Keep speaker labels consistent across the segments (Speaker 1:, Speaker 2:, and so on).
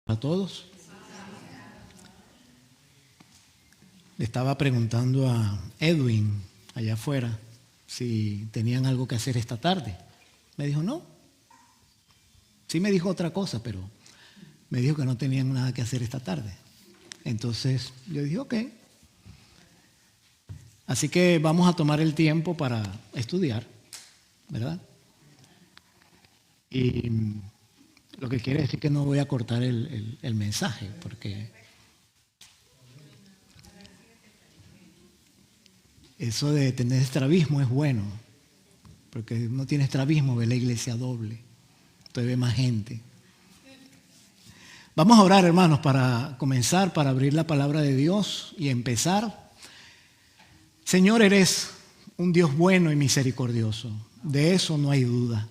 Speaker 1: A todos. Le estaba preguntando a Edwin allá afuera si tenían algo que hacer esta tarde. Me dijo no. Sí me dijo otra cosa, pero me dijo que no tenían nada que hacer esta tarde. Entonces yo dije ok. Así que vamos a tomar el tiempo para estudiar, ¿verdad? Y lo que quiere decir que no voy a cortar el mensaje, porque eso de tener estrabismo es bueno, porque no tiene estrabismo, ve la iglesia doble, entonces ve más gente. Vamos a orar, hermanos, para comenzar, para abrir la palabra de Dios y empezar. Señor, eres un Dios bueno y misericordioso, de eso no hay duda.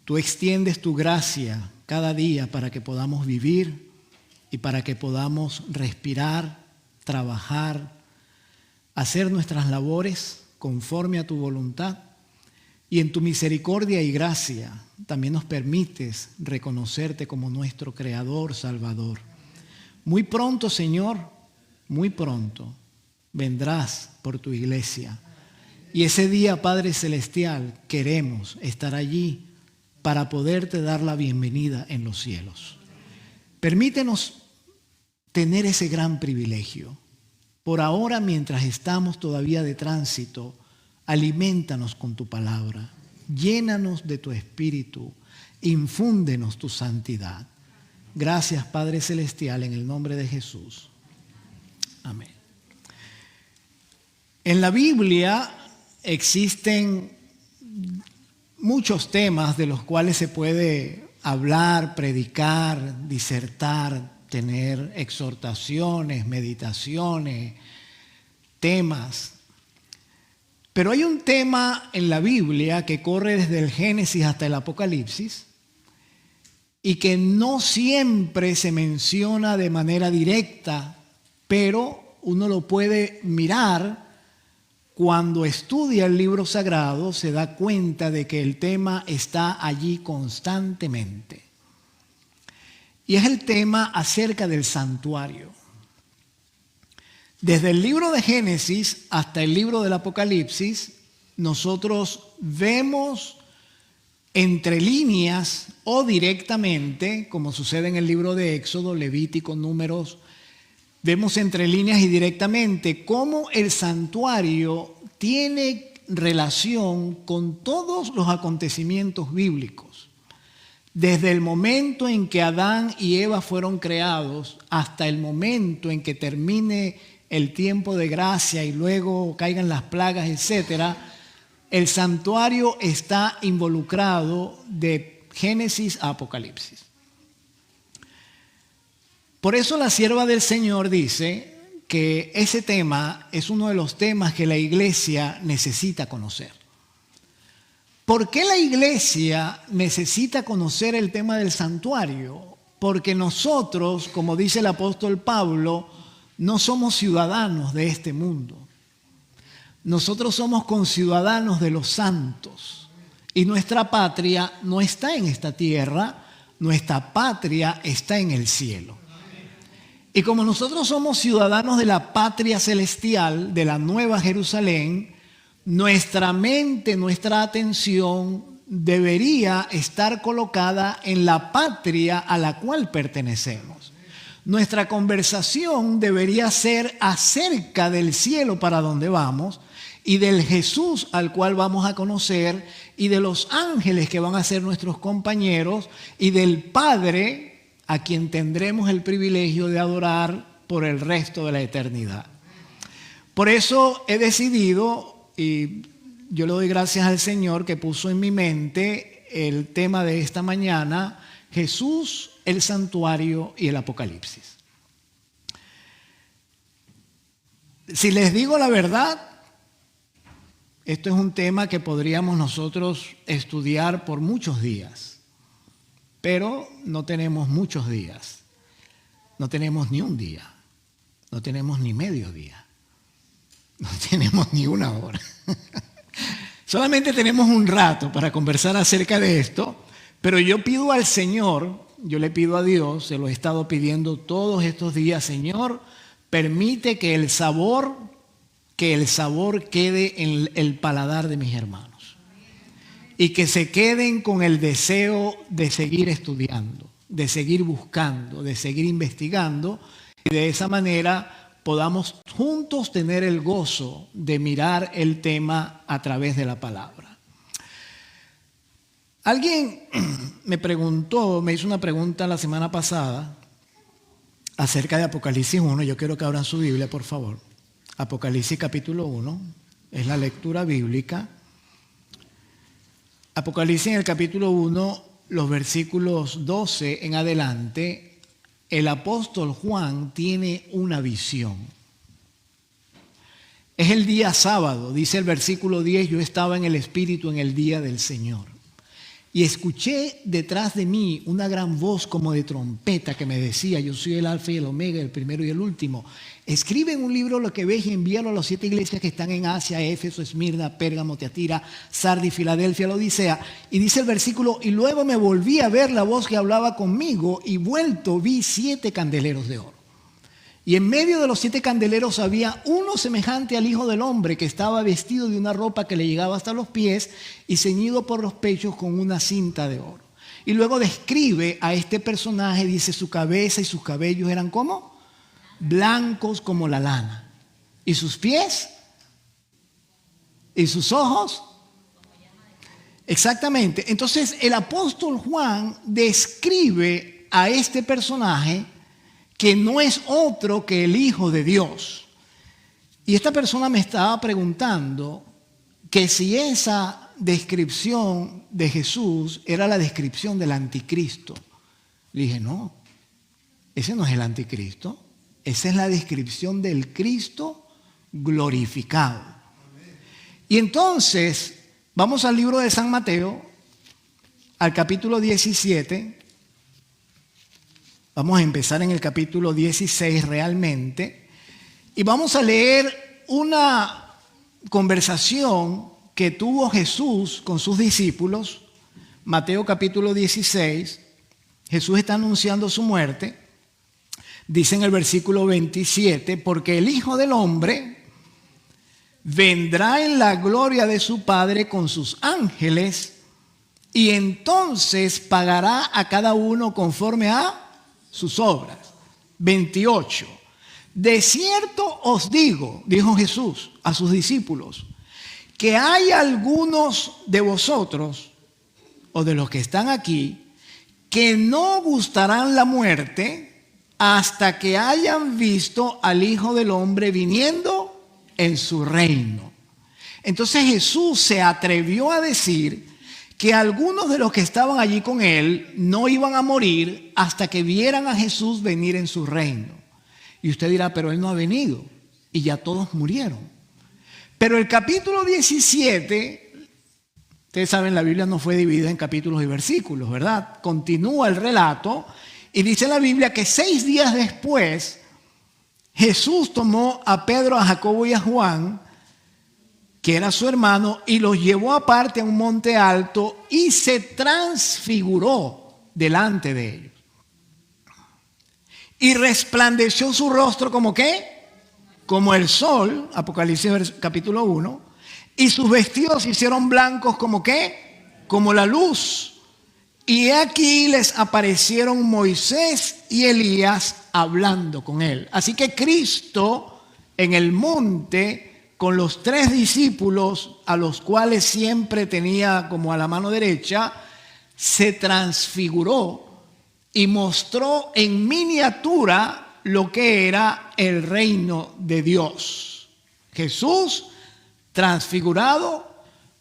Speaker 1: Tú extiendes tu gracia cada día para que podamos vivir y para que podamos respirar, trabajar, hacer nuestras labores conforme a tu voluntad. Y en tu misericordia y gracia también nos permites reconocerte como nuestro Creador, Salvador. Muy pronto, Señor, muy pronto vendrás por tu iglesia. Y ese día, Padre Celestial, queremos estar allí para poderte dar la bienvenida en los cielos. Permítenos tener ese gran privilegio. Por ahora, mientras estamos todavía de tránsito, aliméntanos con tu palabra, llénanos de tu espíritu, infúndenos tu santidad. Gracias, Padre Celestial, en el nombre de Jesús. Amén. En la Biblia existen muchos temas de los cuales se puede hablar, predicar, disertar, tener exhortaciones, meditaciones, temas. Pero hay un tema en la Biblia que corre desde el Génesis hasta el Apocalipsis y que no siempre se menciona de manera directa, pero uno lo puede mirar. Cuando estudia el libro sagrado se da cuenta de que el tema está allí constantemente. Y es el tema acerca del santuario. Desde el libro de Génesis hasta el libro del Apocalipsis, nosotros vemos entre líneas o directamente, como sucede en el libro de Éxodo, Levítico, Números, vemos entre líneas y directamente cómo el santuario tiene relación con todos los acontecimientos bíblicos. Desde el momento en que Adán y Eva fueron creados hasta el momento en que termine el tiempo de gracia y luego caigan las plagas, etc., el santuario está involucrado de Génesis a Apocalipsis. Por eso la sierva del Señor dice que ese tema es uno de los temas que la iglesia necesita conocer. ¿Por qué la iglesia necesita conocer el tema del santuario? Porque nosotros, como dice el apóstol Pablo, no somos ciudadanos de este mundo. Nosotros somos conciudadanos de los santos. Y nuestra patria no está en esta tierra, nuestra patria está en el cielo. Y como nosotros somos ciudadanos de la patria celestial, de la Nueva Jerusalén, nuestra mente, nuestra atención debería estar colocada en la patria a la cual pertenecemos. Nuestra conversación debería ser acerca del cielo para donde vamos y del Jesús al cual vamos a conocer y de los ángeles que van a ser nuestros compañeros y del Padre a quien tendremos el privilegio de adorar por el resto de la eternidad. Por eso he decidido, y yo le doy gracias al Señor que puso en mi mente el tema de esta mañana, Jesús, el santuario y el Apocalipsis. Si les digo la verdad, esto es un tema que podríamos nosotros estudiar por muchos días. Pero no tenemos muchos días, no tenemos ni un día, no tenemos ni medio día, no tenemos ni una hora. Solamente tenemos un rato para conversar acerca de esto, pero yo pido al Señor yo le pido a Dios, se lo he estado pidiendo todos estos días, Señor, permite que el sabor quede en el paladar de mis hermanos. Y que se queden con el deseo de seguir estudiando, de seguir buscando, de seguir investigando. Y de esa manera podamos juntos tener el gozo de mirar el tema a través de la palabra. Alguien me hizo una pregunta la semana pasada acerca de Apocalipsis 1. Yo quiero que abran su Biblia, por favor. Apocalipsis capítulo 1, es la lectura bíblica. Apocalipsis en el capítulo 1, los versículos 12 en adelante, el apóstol Juan tiene una visión. Es el día sábado, dice el versículo 10, yo estaba en el Espíritu en el día del Señor. Y escuché detrás de mí una gran voz como de trompeta que me decía, yo soy el Alfa y el Omega, el primero y el último. Escribe en un libro lo que ves y envíalo a las 7 iglesias que están en Asia, Éfeso, Esmirna, Pérgamo, Tiatira, Sardis, Filadelfia, la Odisea. Y dice el versículo, y luego me volví a ver la voz que hablaba conmigo y vuelto vi 7 candeleros de oro. Y en medio de los 7 candeleros había uno semejante al Hijo del Hombre que estaba vestido de una ropa que le llegaba hasta los pies y ceñido por los pechos con una cinta de oro. Y luego describe a este personaje, dice su cabeza y sus cabellos eran ¿cómo? Blancos como la lana. ¿Y sus pies? ¿Y sus ojos? Exactamente. Entonces el apóstol Juan describe a este personaje que no es otro que el Hijo de Dios. Y esta persona me estaba preguntando que si esa descripción de Jesús era la descripción del anticristo. Le dije, no, ese no es el anticristo, esa es la descripción del Cristo glorificado. Y entonces, vamos al libro de San Mateo, al capítulo 17. Vamos a empezar en el capítulo 16 realmente y vamos a leer una conversación que tuvo Jesús con sus discípulos. Mateo capítulo 16, Jesús está anunciando su muerte. Dice en el versículo 27, porque el Hijo del Hombre vendrá en la gloria de su Padre con sus ángeles y entonces pagará a cada uno conforme a sus obras. 28. De cierto os digo, dijo Jesús a sus discípulos, que hay algunos de vosotros, o de los que están aquí, que no gustarán la muerte hasta que hayan visto al Hijo del Hombre viniendo en su reino. Entonces Jesús se atrevió a decir que algunos de los que estaban allí con él no iban a morir hasta que vieran a Jesús venir en su reino. Y usted dirá, pero él no ha venido y ya todos murieron. Pero el capítulo 17, ustedes saben, la Biblia no fue dividida en capítulos y versículos, ¿verdad? Continúa el relato y dice la Biblia que 6 días después Jesús tomó a Pedro, a Jacobo y a Juan, que era su hermano, y los llevó aparte a un monte alto y se transfiguró delante de ellos. Y resplandeció su rostro como ¿qué? Como el sol, Apocalipsis capítulo 1, y sus vestidos se hicieron blancos como ¿qué? Como la luz. Y aquí les aparecieron Moisés y Elías hablando con él. Así que Cristo en el monte, con los 3 discípulos a los cuales siempre tenía como a la mano derecha, se transfiguró y mostró en miniatura lo que era el reino de Dios. Jesús transfigurado,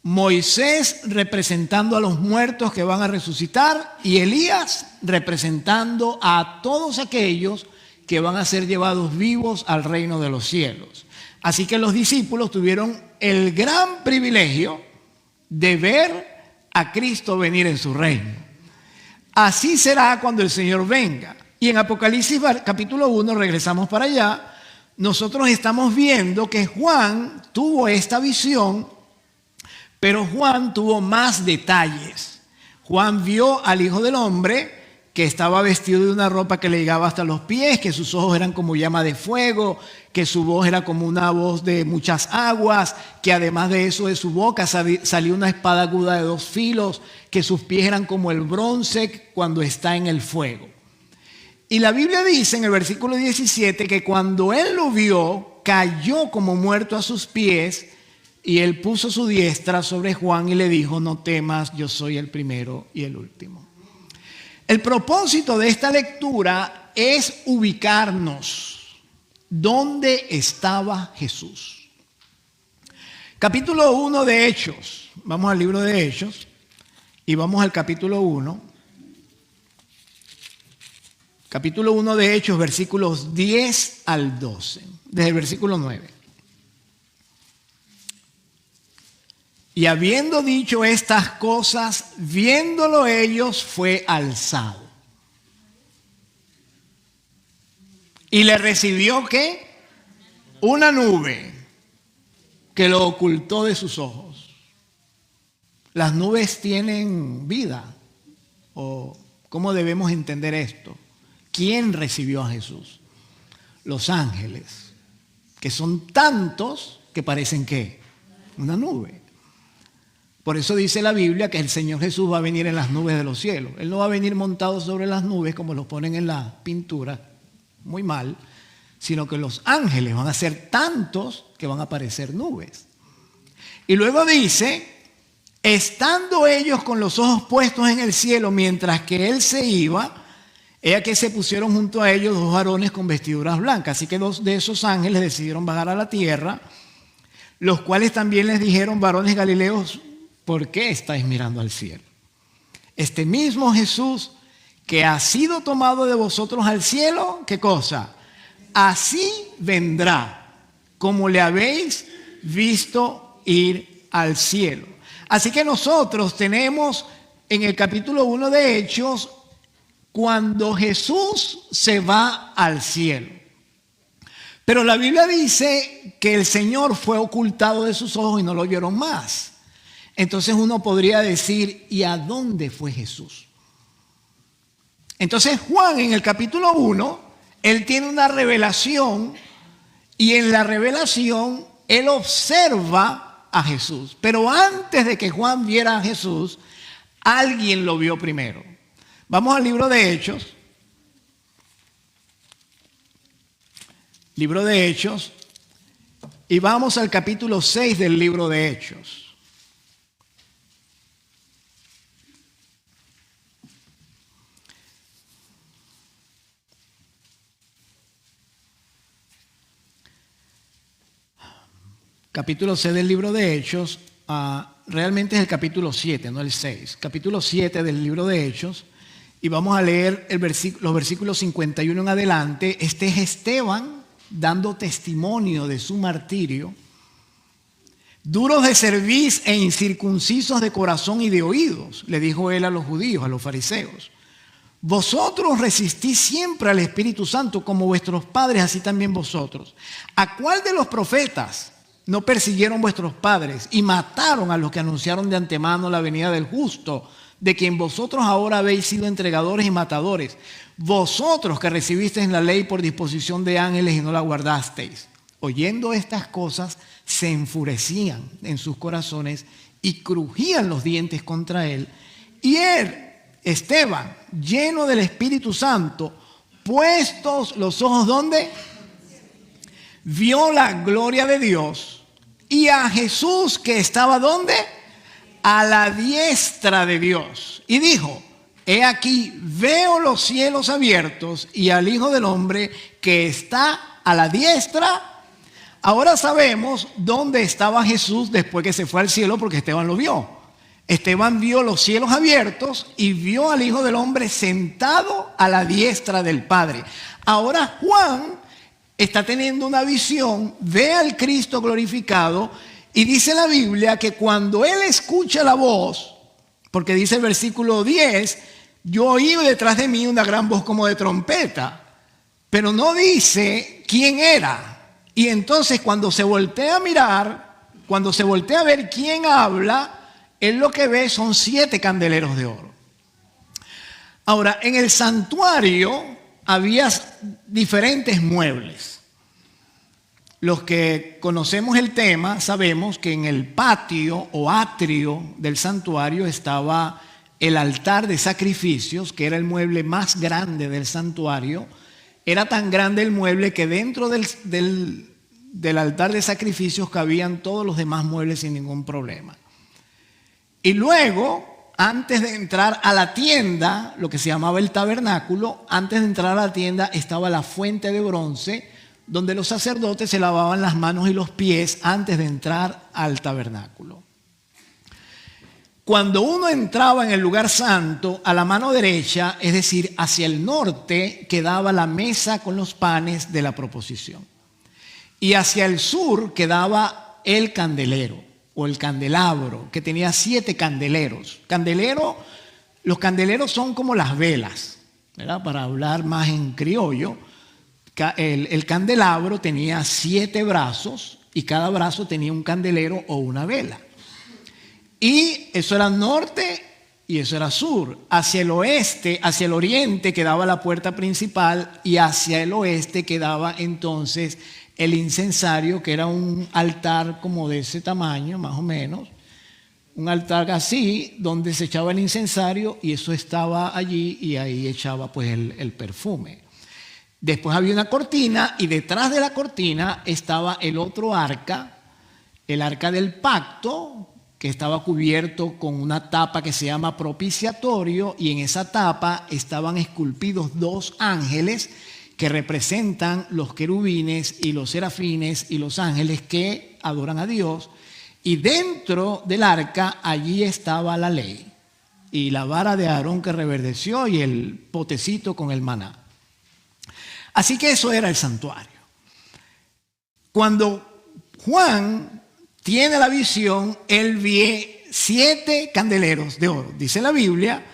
Speaker 1: Moisés representando a los muertos que van a resucitar y Elías representando a todos aquellos que van a ser llevados vivos al reino de los cielos. Así que los discípulos tuvieron el gran privilegio de ver a Cristo venir en su reino. Así será cuando el Señor venga. Y en Apocalipsis capítulo 1, regresamos para allá, nosotros estamos viendo que Juan tuvo esta visión, pero Juan tuvo más detalles. Juan vio al Hijo del Hombre que estaba vestido de una ropa que le llegaba hasta los pies, que sus ojos eran como llama de fuego, que su voz era como una voz de muchas aguas, que además de eso de su boca salía una espada aguda de 2 filos, que sus pies eran como el bronce cuando está en el fuego. Y la Biblia dice en el versículo 17 que cuando él lo vio, cayó como muerto a sus pies, y él puso su diestra sobre Juan y le dijo: no temas, yo soy el primero y el último. El propósito de esta lectura es ubicarnos dónde estaba Jesús. Capítulo 1 de Hechos. Vamos al libro de Hechos y vamos al capítulo 1. Capítulo 1 de Hechos, versículos 10 al 12, desde el versículo 9. Y habiendo dicho estas cosas, viéndolo ellos, fue alzado. Y le recibió, ¿qué? Una nube que lo ocultó de sus ojos. Las nubes tienen vida. ¿O cómo debemos entender esto? ¿Quién recibió a Jesús? Los ángeles, que son tantos que parecen ¿qué? Una nube. Por eso dice la Biblia que el Señor Jesús va a venir en las nubes de los cielos. Él no va a venir montado sobre las nubes como los ponen en la pintura, muy mal, sino que los ángeles van a ser tantos que van a parecer nubes. Y luego dice: estando ellos con los ojos puestos en el cielo mientras que él se iba, he que se pusieron junto a ellos 2 varones con vestiduras blancas. Así que 2 de esos ángeles decidieron bajar a la tierra, los cuales también les dijeron: varones galileos, ¿por qué estáis mirando al cielo? Este mismo Jesús que ha sido tomado de vosotros al cielo, ¿qué cosa? Así vendrá, como le habéis visto ir al cielo. Así que nosotros tenemos en el capítulo 1 de Hechos, cuando Jesús se va al cielo. Pero la Biblia dice que el Señor fue ocultado de sus ojos y no lo vieron más. Entonces uno podría decir: ¿y a dónde fue Jesús? Entonces Juan en el capítulo 1, él tiene una revelación, y en la revelación él observa a Jesús. Pero antes de que Juan viera a Jesús, alguien lo vio primero. Vamos al libro de Hechos. Libro de Hechos. Y vamos al capítulo 6 del libro de Hechos. Capítulo 6 del libro de Hechos, realmente es el capítulo 7, no el 6. Capítulo 7 del libro de Hechos, y vamos a leer los versículos 51 en adelante. Este es Esteban dando testimonio de su martirio. Duros de cerviz e incircuncisos de corazón y de oídos, le dijo él a los judíos, a los fariseos. Vosotros resistís siempre al Espíritu Santo como vuestros padres, así también vosotros. ¿A cuál de los profetas no persiguieron vuestros padres y mataron a los que anunciaron de antemano la venida del justo, de quien vosotros ahora habéis sido entregadores y matadores? Vosotros que recibisteis la ley por disposición de ángeles y no la guardasteis. Oyendo estas cosas, se enfurecían en sus corazones y crujían los dientes contra él. Y él, Esteban, lleno del Espíritu Santo, puestos los ojos, ¿dónde? Vio la gloria de Dios y a Jesús que estaba, ¿dónde? A la diestra de Dios. Y dijo: he aquí, veo los cielos abiertos y al Hijo del Hombre que está a la diestra. Ahora sabemos dónde estaba Jesús después que se fue al cielo, porque Esteban lo vio. Esteban vio los cielos abiertos y vio al Hijo del Hombre sentado a la diestra del Padre. Ahora Juan está teniendo una visión, ve al Cristo glorificado, y dice la Biblia que cuando él escucha la voz, porque dice el versículo 10, yo oí detrás de mí una gran voz como de trompeta, pero no dice quién era. Y entonces cuando se voltea a mirar, cuando se voltea a ver quién habla, él lo que ve son 7 candeleros de oro. Ahora, en el santuario había diferentes muebles. Los que conocemos el tema sabemos que en el patio o atrio del santuario estaba el altar de sacrificios, que era el mueble más grande del santuario. Era tan grande el mueble que dentro del altar de sacrificios cabían todos los demás muebles sin ningún problema. Y luego, antes de entrar a la tienda, lo que se llamaba el tabernáculo, antes de entrar a la tienda estaba la fuente de bronce, donde los sacerdotes se lavaban las manos y los pies antes de entrar al tabernáculo. Cuando uno entraba en el lugar santo, a la mano derecha, es decir, hacia el norte, quedaba la mesa con los panes de la proposición. Y hacia el sur quedaba el candelero o el candelabro, que tenía 7 candeleros. Los candeleros son como las velas, ¿verdad? Para hablar más en criollo, el candelabro tenía 7 brazos y cada brazo tenía un candelero o una vela. Y eso era norte y eso era sur. Hacia el oeste, hacia el oriente quedaba la puerta principal y hacia el oeste quedaba entonces el incensario, que era un altar como de ese tamaño, más o menos. Un altar así, donde se echaba el incensario y eso estaba allí y ahí echaba pues el perfume. Después había una cortina y detrás de la cortina estaba el otro arca, el arca del pacto, que estaba cubierto con una tapa que se llama propiciatorio, y en esa tapa estaban esculpidos 2 ángeles que representan los querubines y los serafines y los ángeles que adoran a Dios. Y dentro del arca allí estaba la ley y la vara de Aarón que reverdeció y el potecito con el maná. Así que eso era el santuario. Cuando Juan tiene la visión, él ve 7 candeleros de oro. Dice la Biblia,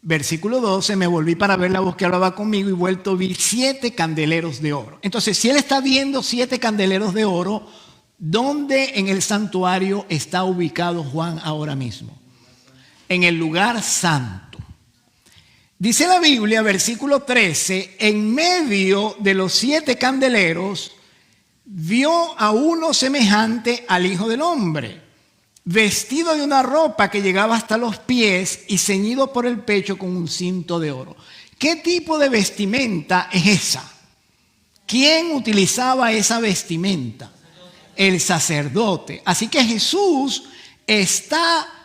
Speaker 1: versículo 12, me volví para ver la voz que hablaba conmigo y vuelto vi 7 candeleros de oro. Entonces, si él está viendo 7 candeleros de oro, ¿dónde en el santuario está ubicado Juan ahora mismo? En el lugar santo. Dice la Biblia, versículo 13, en medio de los 7 candeleros, vio a uno semejante al Hijo del Hombre, vestido de una ropa que llegaba hasta los pies y ceñido por el pecho con un cinto de oro. ¿Qué tipo de vestimenta es esa? ¿Quién utilizaba esa vestimenta? El sacerdote. Así que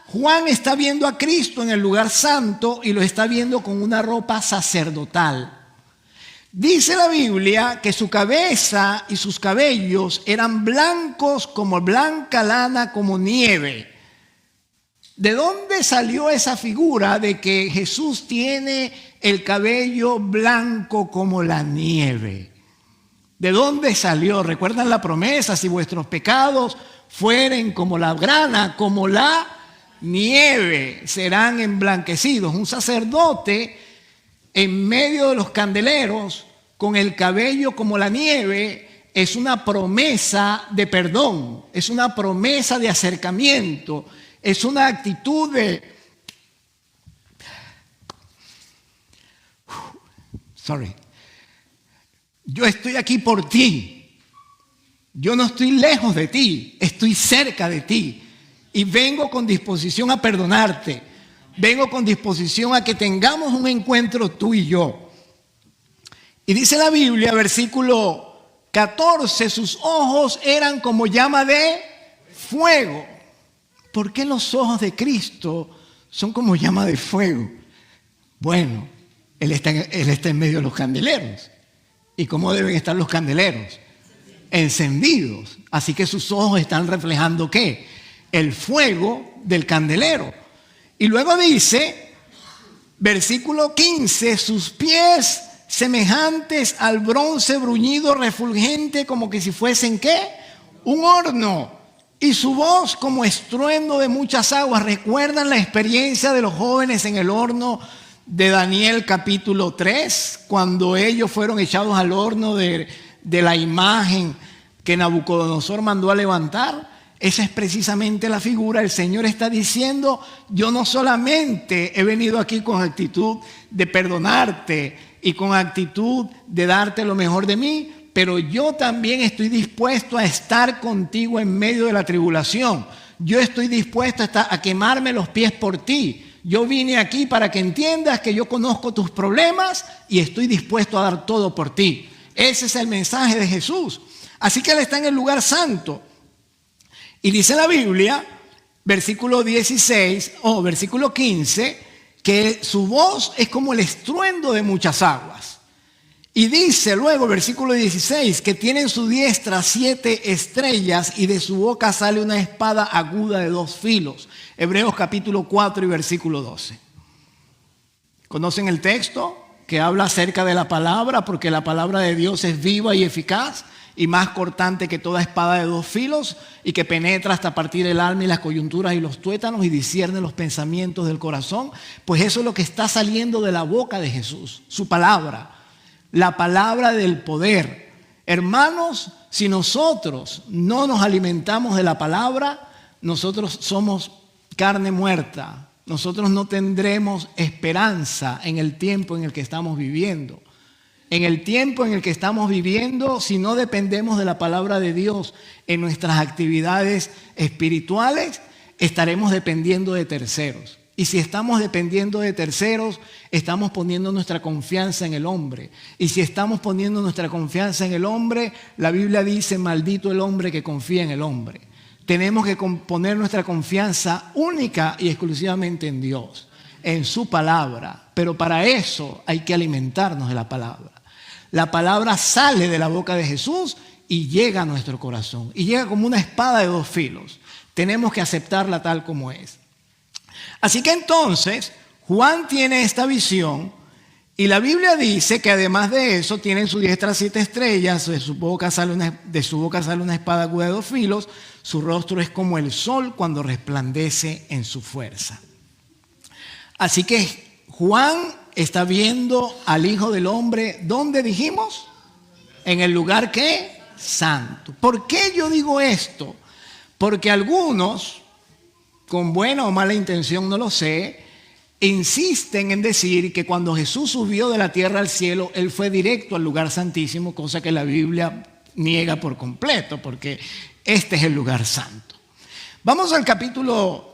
Speaker 1: Juan está viendo a Cristo en el lugar santo y lo está viendo con una ropa sacerdotal. Dice la Biblia que su cabeza y sus cabellos eran blancos como blanca lana, como nieve. ¿De dónde salió esa figura de que Jesús tiene el cabello blanco como la nieve? ¿De dónde salió? ¿Recuerdan la promesa? Si vuestros pecados fueren como la grana, como la nieve, serán emblanquecidos. Un sacerdote en medio de los candeleros, con el cabello como la nieve, es una promesa de perdón, es una promesa de acercamiento, es una actitud de... Yo estoy aquí por ti, yo no estoy lejos de ti, estoy cerca de ti y vengo con disposición a perdonarte. Vengo con disposición a que tengamos un encuentro tú y yo. Y dice la Biblia, versículo 14, sus ojos eran como llama de fuego. ¿Por qué los ojos de Cristo son como llama de fuego? Bueno, Él está en medio de los candeleros. ¿Y cómo deben estar los candeleros? Encendidos. Así que sus ojos están reflejando ¿qué? El fuego del candelero. Y luego dice, versículo 15, sus pies semejantes al bronce bruñido, refulgente, como que si fuesen ¿qué? Un horno. Y su voz como estruendo de muchas aguas. ¿Recuerdan la experiencia de los jóvenes en el horno de Daniel capítulo 3? Cuando ellos fueron echados al horno de la imagen que Nabucodonosor mandó a levantar. Esa es precisamente la figura. El Señor está diciendo, yo no solamente he venido aquí con actitud de perdonarte y con actitud de darte lo mejor de mí, pero yo también estoy dispuesto a estar contigo en medio de la tribulación. Yo estoy dispuesto a quemarme los pies por ti. Yo vine aquí para que entiendas que yo conozco tus problemas y estoy dispuesto a dar todo por ti. Ese es el mensaje de Jesús. Así que Él está en el lugar santo. Y dice la Biblia, versículo 15, que su voz es como el estruendo de muchas aguas. Y dice luego, versículo 16, que tiene en su diestra 7 estrellas y de su boca sale una espada aguda de 2 filos. Hebreos capítulo 4 y versículo 12. ¿Conocen el texto que habla acerca de la palabra? Porque la palabra de Dios es viva y eficaz y más cortante que toda espada de 2 filos y que penetra hasta partir el alma y las coyunturas y los tuétanos y discierne los pensamientos del corazón. Pues eso es lo que está saliendo de la boca de Jesús, su palabra. La palabra del poder. Hermanos, si nosotros no nos alimentamos de la palabra, nosotros somos carne muerta. Nosotros no tendremos esperanza en el tiempo en el que estamos viviendo. En el tiempo en el que estamos viviendo, si no dependemos de la palabra de Dios en nuestras actividades espirituales, estaremos dependiendo de terceros. Y si estamos dependiendo de terceros, estamos poniendo nuestra confianza en el hombre. Y si estamos poniendo nuestra confianza en el hombre, la Biblia dice, maldito el hombre que confía en el hombre. Tenemos que poner nuestra confianza única y exclusivamente en Dios, en su palabra. Pero para eso hay que alimentarnos de la palabra. La palabra sale de la boca de Jesús y llega a nuestro corazón. Y llega como una espada de 2 filos. Tenemos que aceptarla tal como es. Así que entonces Juan tiene esta visión y la Biblia dice que además de eso tiene en su diestra 7 estrellas, de su boca sale una espada aguda de 2 filos, su rostro es como el sol cuando resplandece en su fuerza. Así que Juan está viendo al Hijo del Hombre, ¿dónde dijimos? En el lugar ¿qué? Santo. ¿Por qué yo digo esto? Porque algunos, con buena o mala intención, no lo sé, insisten en decir que cuando Jesús subió de la tierra al cielo, Él fue directo al lugar santísimo, cosa que la Biblia niega por completo, porque este es el lugar santo. Vamos al capítulo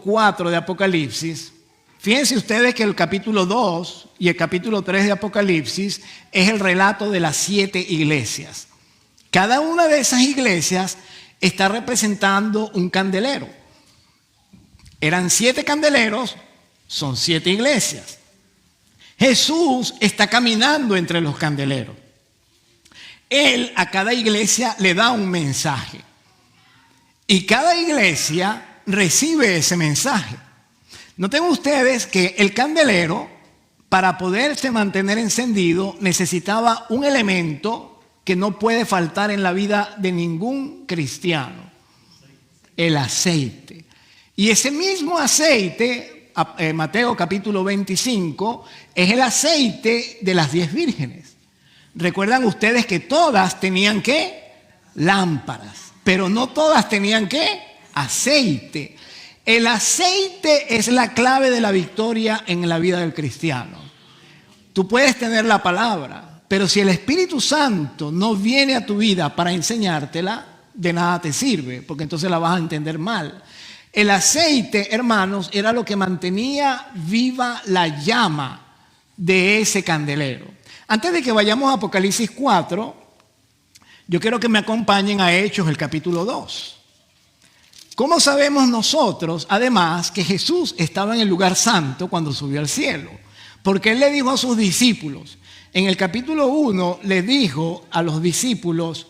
Speaker 1: 4 de Apocalipsis. Fíjense ustedes que el capítulo 2 y el capítulo 3 de Apocalipsis es el relato de las 7 iglesias. Cada una de esas iglesias está representando un candelero. Eran 7 candeleros, son 7 iglesias. Jesús está caminando entre los candeleros. Él a cada iglesia le da un mensaje. Y cada iglesia recibe ese mensaje. Noten ustedes que el candelero, para poderse mantener encendido, necesitaba un elemento que no puede faltar en la vida de ningún cristiano: el aceite. Y ese mismo aceite, Mateo capítulo 25, es el aceite de las 10 vírgenes. Recuerdan ustedes que todas tenían ¿qué? Lámparas, pero no todas tenían ¿qué? Aceite. El aceite es la clave de la victoria en la vida del cristiano. Tú puedes tener la palabra, pero si el Espíritu Santo no viene a tu vida para enseñártela, de nada te sirve, porque entonces la vas a entender mal. El aceite, hermanos, era lo que mantenía viva la llama de ese candelero. Antes de que vayamos a Apocalipsis 4, yo quiero que me acompañen a Hechos, el capítulo 2. ¿Cómo sabemos nosotros, además, que Jesús estaba en el lugar santo cuando subió al cielo? Porque Él le dijo a sus discípulos, en el capítulo 1 le dijo a los discípulos,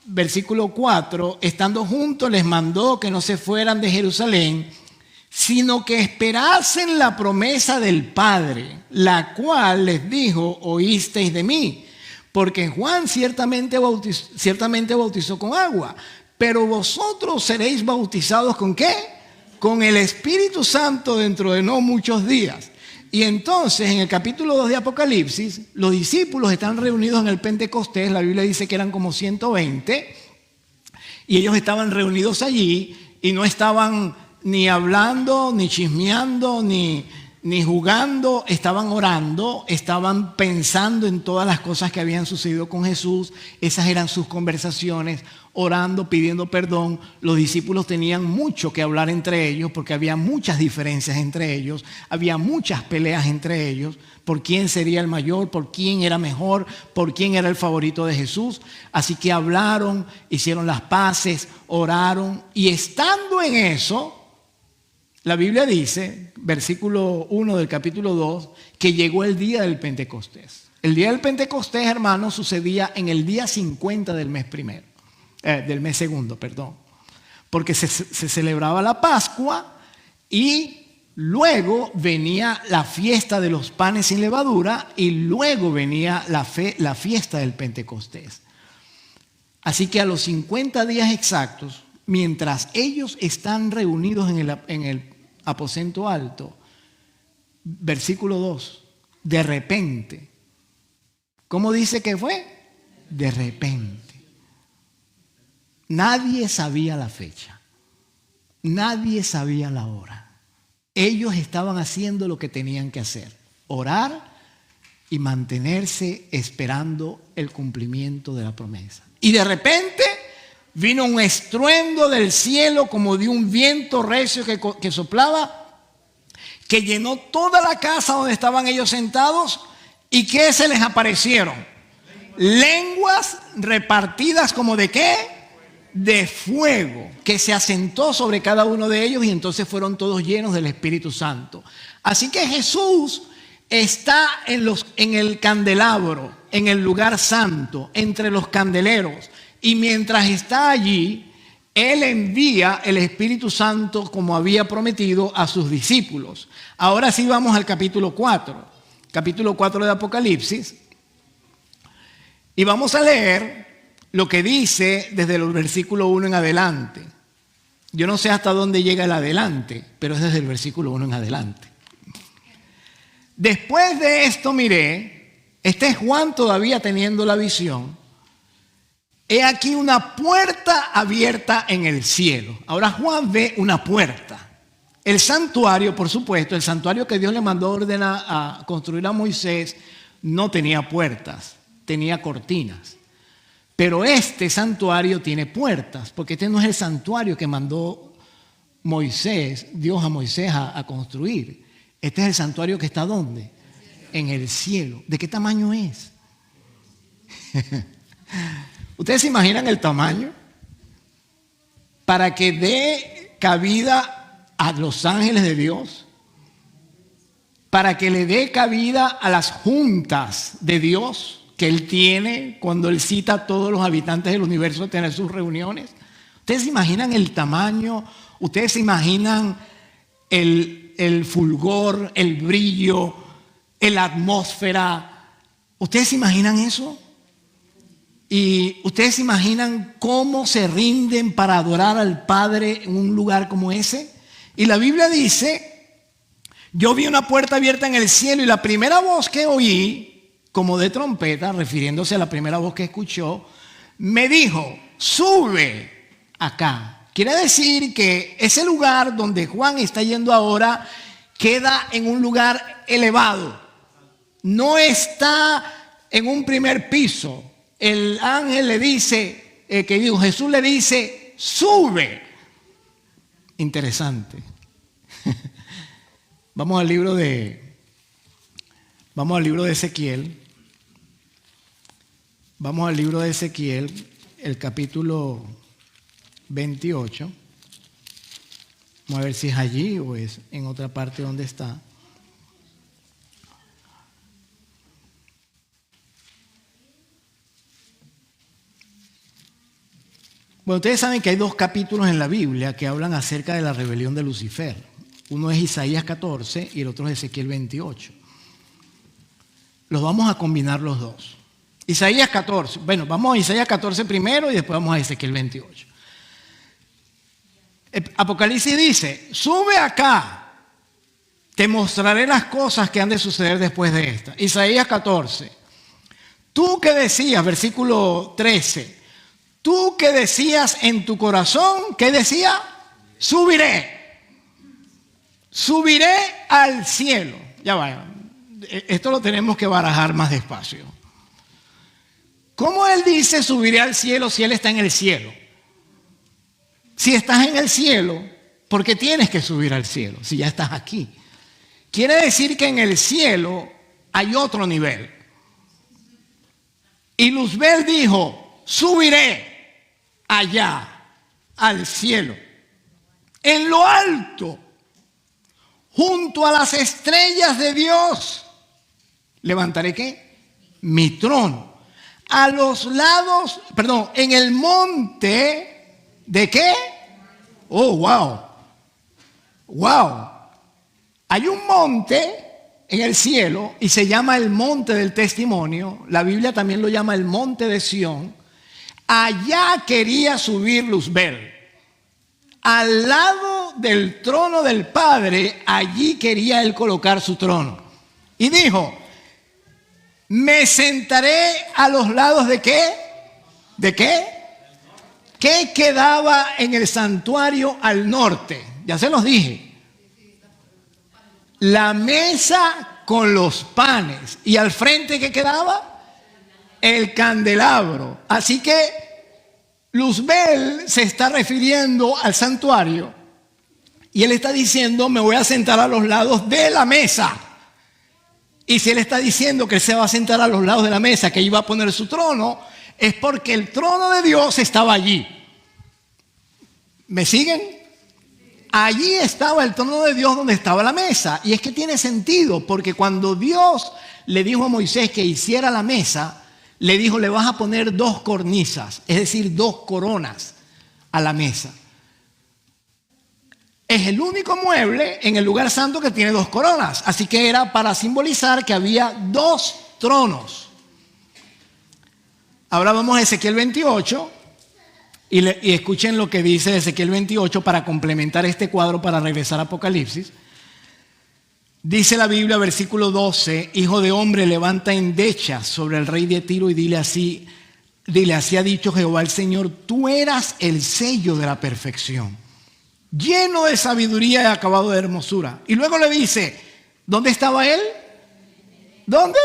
Speaker 1: versículo 4, estando juntos les mandó que no se fueran de Jerusalén, sino que esperasen la promesa del Padre, la cual les dijo, oísteis de mí. Porque Juan ciertamente bautizó con agua, pero vosotros seréis bautizados ¿con qué? Con el Espíritu Santo dentro de no muchos días. Y entonces en el capítulo 2 de Apocalipsis, los discípulos están reunidos en el Pentecostés, la Biblia dice que eran como 120, Y ellos estaban reunidos allí y no estaban ni hablando, ni chismeando, ni jugando, estaban orando, estaban pensando en todas las cosas que habían sucedido con Jesús. Esas eran sus conversaciones, orando, pidiendo perdón. Los discípulos tenían mucho que hablar entre ellos porque había muchas diferencias entre ellos, había muchas peleas entre ellos por quién sería el mayor, por quién era mejor, por quién era el favorito de Jesús. Así que hablaron, hicieron las paces, oraron, y estando en eso, la Biblia dice, versículo 1 del capítulo 2, que llegó el día del Pentecostés. El día del Pentecostés, hermanos, sucedía en el día 50 del mes primero, del mes segundo, perdón. Porque se celebraba la Pascua y luego venía la fiesta de los panes sin levadura y luego venía la fiesta del Pentecostés. Así que a los 50 días exactos, mientras ellos están reunidos en el aposento alto, versículo 2, de repente. ¿Cómo dice que fue? De repente. Nadie sabía la fecha. Nadie sabía la hora. Ellos estaban haciendo lo que tenían que hacer: orar y mantenerse esperando el cumplimiento de la promesa. Y de repente vino un estruendo del cielo como de un viento recio que soplaba, que llenó toda la casa donde estaban ellos sentados. ¿Y qué se les aparecieron? Lenguas repartidas como de ¿qué? De fuego, que se asentó sobre cada uno de ellos, y entonces fueron todos llenos del Espíritu Santo. Así que Jesús está en el candelabro, en el lugar santo, entre los candeleros. Y mientras está allí, Él envía el Espíritu Santo como había prometido a sus discípulos. Ahora sí vamos al capítulo 4. Capítulo 4 de Apocalipsis. Y vamos a leer lo que dice desde el versículo 1 en adelante. Yo no sé hasta dónde llega el adelante, pero es desde el versículo 1 en adelante. Después de esto miré, este es Juan todavía teniendo la visión. He aquí una puerta abierta en el cielo. Ahora Juan ve una puerta. El santuario, por supuesto, el santuario que Dios le mandó a construir a Moisés, no tenía puertas, tenía cortinas. Pero este santuario tiene puertas, porque este no es el santuario que mandó Dios a Moisés a construir. Este es el santuario que está ¿dónde? En el cielo. ¿De qué tamaño es? ¿Ustedes se imaginan el tamaño? Para que dé cabida a los ángeles de Dios, para que le dé cabida a las juntas de Dios que Él tiene cuando Él cita a todos los habitantes del universo a tener sus reuniones. ¿Ustedes se imaginan el tamaño? ¿Ustedes se imaginan el fulgor, el brillo, la atmósfera? ¿Ustedes se imaginan eso? Y ustedes se imaginan cómo se rinden para adorar al Padre en un lugar como ese. Y la Biblia dice: yo vi una puerta abierta en el cielo y la primera voz que oí, como de trompeta, refiriéndose a la primera voz que escuchó, me dijo: sube acá. Quiere decir que ese lugar donde Juan está yendo ahora queda en un lugar elevado. No está en un primer piso. El ángel le dice, Jesús le dice: sube. Interesante. Vamos al libro de Ezequiel. Vamos al libro de Ezequiel, el capítulo 28. Vamos a ver si es allí o es en otra parte donde está. Bueno, ustedes saben que hay dos capítulos en la Biblia que hablan acerca de la rebelión de Lucifer. Uno es Isaías 14 y el otro es Ezequiel 28. Los vamos a combinar los dos. Isaías 14. Bueno, vamos a Isaías 14 primero y después vamos a Ezequiel 28. Apocalipsis dice: sube acá, te mostraré las cosas que han de suceder después de esta. Isaías 14. Tú que decías, versículo 13, tú que decías en tu corazón, ¿qué decía? Subiré. Subiré al cielo. Ya vaya. Esto lo tenemos que barajar más despacio. ¿Cómo él dice subiré al cielo si él está en el cielo? Si estás en el cielo, ¿por qué tienes que subir al cielo si ya estás aquí? Quiere decir que en el cielo hay otro nivel. Y Luzbel dijo, subiré allá al cielo, en lo alto, junto a las estrellas de Dios. ¿Levantaré qué? Mi trono. A los lados, perdón, en el monte, ¿de qué? Oh, wow. Wow. Hay un monte en el cielo y se llama el monte del testimonio. La Biblia también lo llama el monte de Sión. Allá quería subir Luzbel. Al lado del trono del Padre, allí quería él colocar su trono. Y dijo, me sentaré a los lados de ¿qué? ¿De qué? ¿Qué quedaba en el santuario al norte? Ya se los dije. La mesa con los panes. ¿Y al frente qué quedaba? El candelabro. Así que Luzbel se está refiriendo al santuario y él está diciendo, me voy a sentar a los lados de la mesa. Y si él está diciendo que él se va a sentar a los lados de la mesa, que iba a poner su trono, es porque el trono de Dios estaba allí. ¿Me siguen? Allí estaba el trono de Dios donde estaba la mesa. Y es que tiene sentido, porque cuando Dios le dijo a Moisés que hiciera la mesa, le dijo, le vas a poner 2 cornisas, es decir, 2 coronas a la mesa. Es el único mueble en el lugar santo que tiene 2 coronas. Así que era para simbolizar que había 2 tronos. Ahora vamos a Ezequiel 28 y escuchen lo que dice Ezequiel 28 para complementar este cuadro para regresar a Apocalipsis. Dice la Biblia, versículo 12, hijo de hombre, levanta endechas sobre el rey de Tiro y dile así ha dicho Jehová el Señor, tú eras el sello de la perfección, lleno de sabiduría y acabado de hermosura. Y luego le dice, ¿dónde estaba él? ¿Dónde?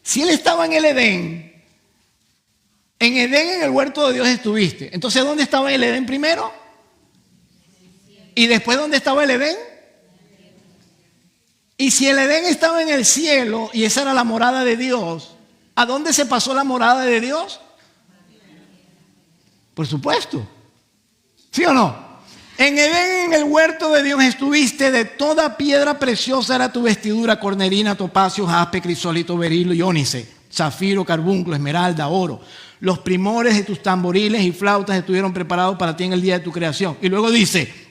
Speaker 1: Si él estaba en el Edén, en el huerto de Dios estuviste. Entonces, ¿dónde estaba el Edén primero? ¿Y después dónde estaba el Edén? Y si el Edén estaba en el cielo y esa era la morada de Dios, ¿a dónde se pasó la morada de Dios? Por supuesto. ¿Sí o no? En Edén, en el huerto de Dios estuviste, de toda piedra preciosa era tu vestidura, cornerina, topacio, jaspe, crisólito, berilo y ónice, zafiro, carbunclo, esmeralda, oro. Los primores de tus tamboriles y flautas estuvieron preparados para ti en el día de tu creación. Y luego dice,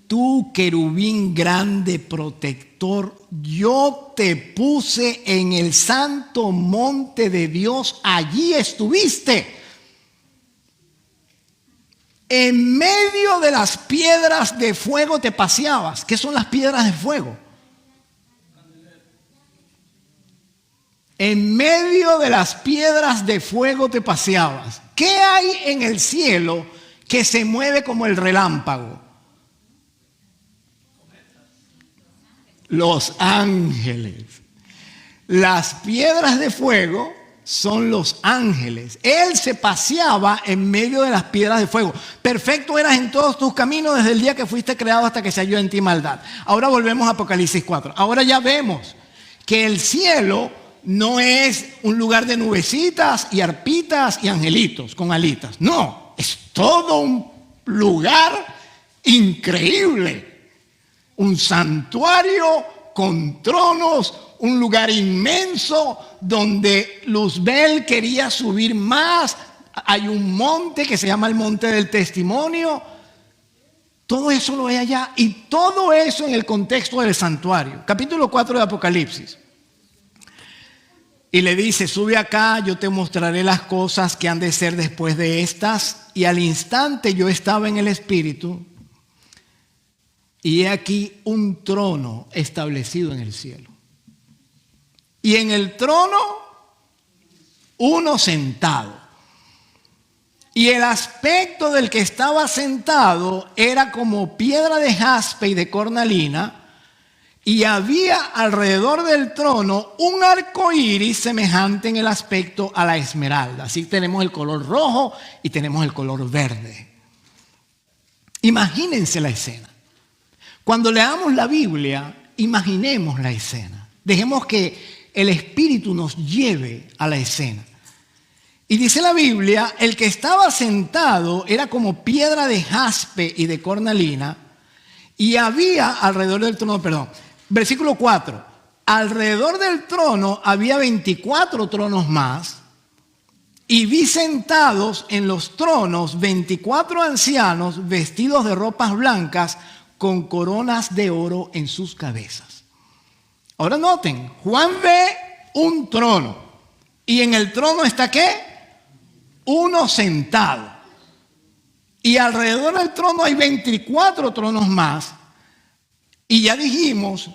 Speaker 1: tú querubín grande protector, yo te puse en el santo monte de Dios, allí estuviste. En medio de las piedras de fuego te paseabas. ¿Qué son las piedras de fuego? En medio de las piedras de fuego te paseabas. ¿Qué hay en el cielo que se mueve como el relámpago? Los ángeles. Las piedras de fuego son los ángeles. Él se paseaba en medio de las piedras de fuego. Perfecto eras en todos tus caminos desde el día que fuiste creado hasta que se halló en ti maldad. Ahora volvemos a Apocalipsis 4. Ahora ya vemos que el cielo no es un lugar de nubecitas y arpitas y angelitos con alitas. No, es todo un lugar increíble. Un santuario con tronos, un lugar inmenso donde Luzbel quería subir más. Hay un monte que se llama el monte del testimonio. Todo eso lo hay allá y todo eso en el contexto del santuario. Capítulo 4 de Apocalipsis. Y le dice, sube acá, yo te mostraré las cosas que han de ser después de estas. Y al instante yo estaba en el Espíritu y he aquí un trono establecido en el cielo. Y en el trono uno sentado. Y el aspecto del que estaba sentado era como piedra de jaspe y de cornalina, y había alrededor del trono un arco iris semejante en el aspecto a la esmeralda. Así tenemos el color rojo y tenemos el color verde. Imagínense la escena. Cuando leamos la Biblia, imaginemos la escena. Dejemos que el Espíritu nos lleve a la escena. Y dice la Biblia, el que estaba sentado era como piedra de jaspe y de cornalina, y había alrededor del trono, versículo 4, alrededor del trono había 24 tronos más, y vi sentados en los tronos 24 ancianos vestidos de ropas blancas con coronas de oro en sus cabezas. Ahora noten, Juan ve un trono, y en el trono está ¿qué? Uno sentado. Y alrededor del trono hay 24 tronos más. Y ya dijimos,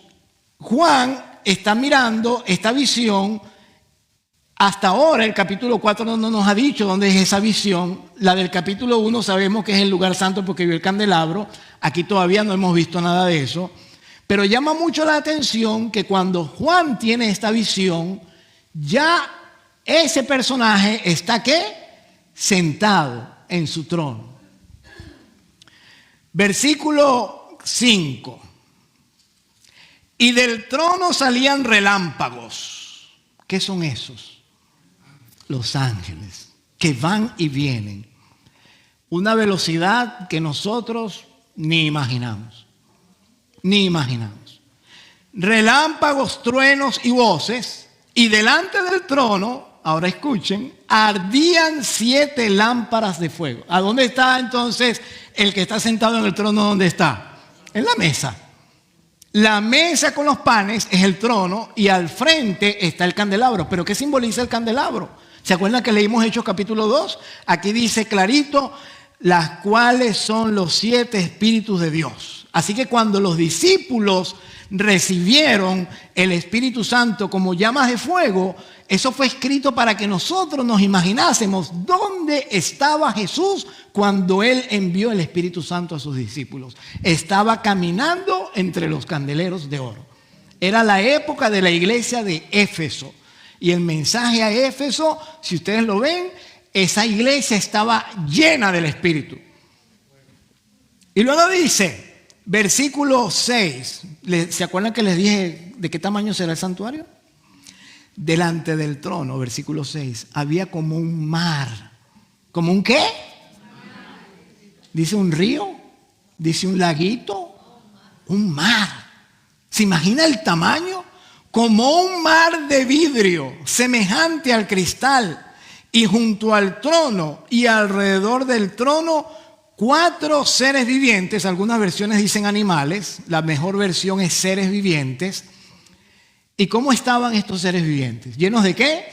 Speaker 1: Juan está mirando esta visión. Hasta ahora el capítulo 4 no nos ha dicho dónde es esa visión. La del capítulo 1 sabemos que es el lugar santo porque vio el candelabro. Aquí todavía no hemos visto nada de eso. Pero llama mucho la atención que cuando Juan tiene esta visión, ya ese personaje está ¿qué? Sentado en su trono. Versículo 5. Y del trono salían relámpagos. ¿Qué son esos? Los ángeles que van y vienen. Una velocidad que nosotros ni imaginamos. Ni imaginamos. Relámpagos, truenos y voces. Y delante del trono, ahora escuchen, ardían 7 lámparas de fuego. ¿A dónde está entonces el que está sentado en el trono? ¿Dónde está? En la mesa. La mesa con los panes es el trono y al frente está el candelabro. ¿Pero qué simboliza el candelabro? ¿Se acuerdan que leímos Hechos capítulo 2? Aquí dice clarito, las cuales son los 7 espíritus de Dios. Así que cuando los discípulos recibieron el Espíritu Santo como llamas de fuego, eso fue escrito para que nosotros nos imaginásemos dónde estaba Jesús cuando Él envió el Espíritu Santo a sus discípulos. Estaba caminando entre los candeleros de oro. Era la época de la iglesia de Éfeso. Y el mensaje a Éfeso, si ustedes lo ven, esa iglesia estaba llena del Espíritu. Y luego dice, versículo 6, ¿se acuerdan que les dije de qué tamaño será el santuario? Delante del trono, versículo 6, había como un mar. ¿Como un qué? Dice un río, dice un laguito, un mar. ¿Se imagina el tamaño? Como un mar de vidrio, semejante al cristal. Y junto al trono y alrededor del trono, 4 seres vivientes. Algunas versiones dicen animales, la mejor versión es seres vivientes. ¿Y cómo estaban estos seres vivientes? ¿Llenos de qué?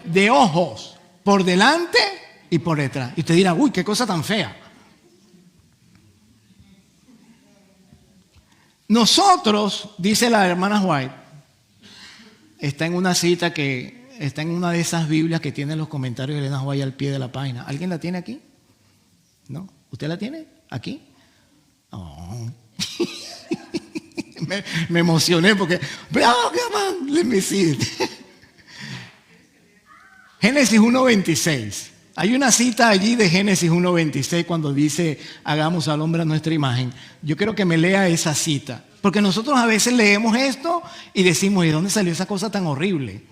Speaker 1: De ojos, por delante y por detrás. Y usted dirá, uy, qué cosa tan fea. Nosotros, dice la hermana White, está en una cita que está en una de esas Biblias que tienen los comentarios de Elena White al pie de la página. ¿Alguien la tiene aquí? ¿No? ¿Usted la tiene aquí? Oh. me emocioné porque let me see it. Génesis 1:26. Hay una cita allí de Génesis 1:26 cuando dice hagamos al hombre a nuestra imagen. Yo quiero que me lea esa cita, porque nosotros a veces leemos esto y decimos, ¿de dónde salió esa cosa tan horrible?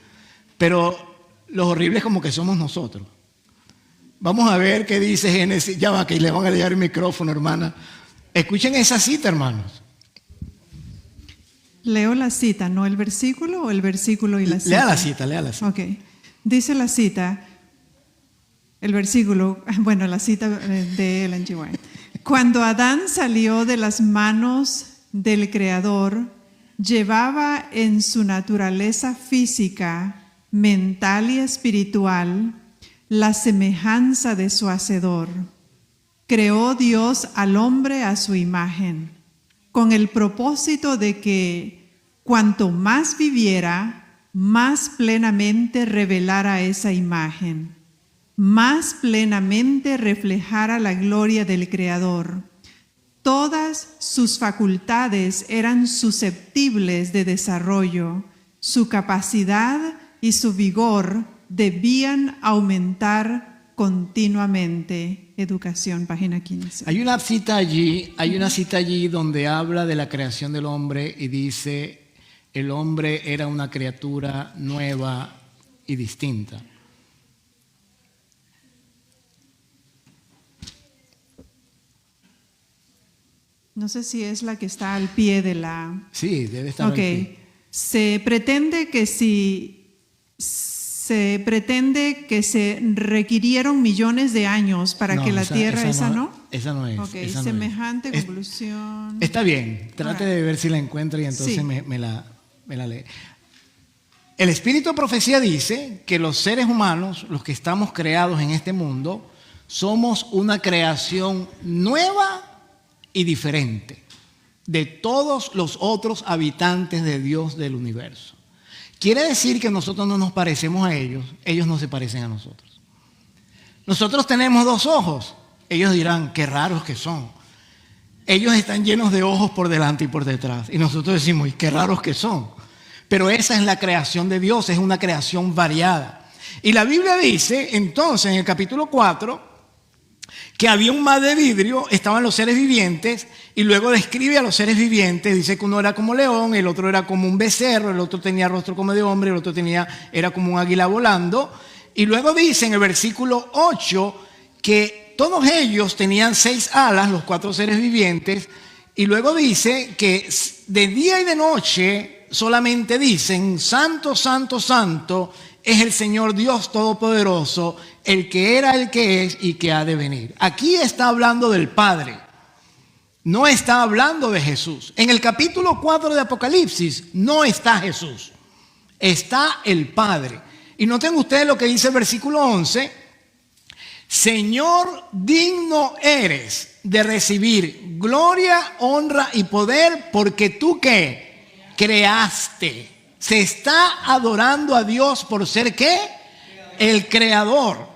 Speaker 1: Pero los horribles como que somos nosotros. Vamos a ver qué dice Génesis. Ya va, que le van a llevar el micrófono, hermana. Escuchen esa cita, hermanos.
Speaker 2: Leo la cita, no el versículo o el versículo y la cita.
Speaker 1: Lea la cita, lea la cita.
Speaker 2: Ok. Dice la cita, el versículo, bueno, la cita de Ellen G. White. Cuando Adán salió de las manos del Creador, llevaba en su naturaleza física, mental y espiritual la semejanza de su Hacedor. Creó Dios al hombre a su imagen, con el propósito de que cuanto más viviera, más plenamente revelara esa imagen, más plenamente reflejara la gloria del Creador. Todas sus facultades eran susceptibles de desarrollo, su capacidad y su vigor debían aumentar continuamente. Educación, página 15.
Speaker 1: Hay una cita allí donde habla de la creación del hombre y dice: el hombre era una criatura nueva y distinta.
Speaker 2: No sé si es la que está al pie de la...
Speaker 1: Sí, debe estar al pie.
Speaker 2: Se pretende que se requirieron millones de años para que la Tierra... ¿Esa no?
Speaker 1: Esa no es.
Speaker 2: Ok,
Speaker 1: esa
Speaker 2: semejante
Speaker 1: no es.
Speaker 2: conclusión.
Speaker 1: Está bien, trate de ver si la encuentra y entonces
Speaker 2: Sí.
Speaker 1: me la lee. El Espíritu de Profecía dice que los seres humanos, los que estamos creados en este mundo, somos una creación nueva y diferente de todos los otros habitantes de Dios del universo. Quiere decir que nosotros no nos parecemos a ellos, ellos no se parecen a nosotros. Nosotros tenemos 2 ojos, ellos dirán, qué raros que son. Ellos están llenos de ojos por delante y por detrás, y nosotros decimos, y qué raros que son. Pero esa es la creación de Dios, es una creación variada. Y la Biblia dice, entonces, en el capítulo 4, que había un mar de vidrio, estaban los seres vivientes, y luego describe a los seres vivientes, dice que uno era como león, el otro era como un becerro, el otro tenía rostro como de hombre, el otro era como un águila volando, y luego dice en el versículo 8 que todos ellos tenían 6 alas, los 4 seres vivientes, y luego dice que de día y de noche solamente dicen, santo, santo, santo, es el Señor Dios Todopoderoso, el que era, el que es y que ha de venir. Aquí está hablando del Padre, no está hablando de Jesús. En el capítulo 4 de Apocalipsis no está Jesús, está el Padre. Y noten ustedes lo que dice el versículo 11: Señor, digno eres de recibir gloria, honra y poder, porque tú ¿qué? Creaste. Se está adorando a Dios por ser ¿qué? El creador.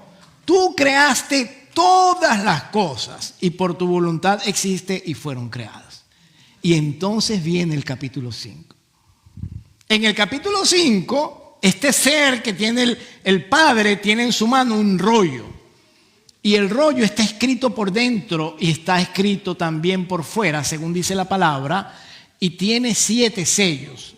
Speaker 1: Tú creaste todas las cosas y por tu voluntad existe y fueron creadas. Y entonces viene el capítulo 5. En el capítulo 5, este ser que tiene el Padre tiene en su mano un rollo. Y el rollo está escrito por dentro y está escrito también por fuera, según dice la palabra, y tiene 7 sellos.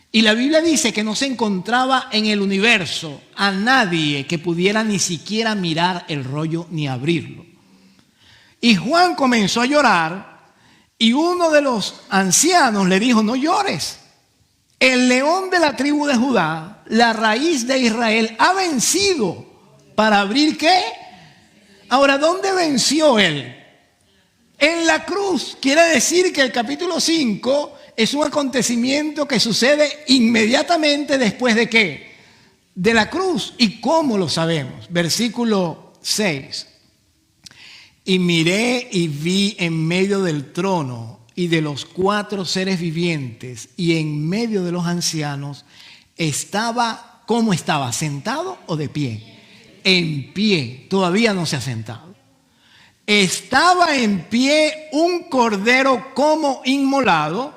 Speaker 1: Y la Biblia dice que no se encontraba en el universo a nadie que pudiera ni siquiera mirar el rollo ni abrirlo. Y Juan comenzó a llorar y uno de los ancianos le dijo: no llores. El león de la tribu de Judá, la raíz de Israel, ha vencido para abrir ¿qué? Ahora, ¿dónde venció él? En la cruz. Quiere decir que el capítulo 5 es un acontecimiento que sucede inmediatamente después de ¿qué? De la cruz. ¿Y cómo lo sabemos? Versículo 6. Y miré y vi en medio del trono y de los 4 seres vivientes y en medio de los ancianos estaba, ¿cómo estaba? ¿Sentado o de pie? En pie. Todavía no se ha sentado. Estaba en pie un cordero como inmolado,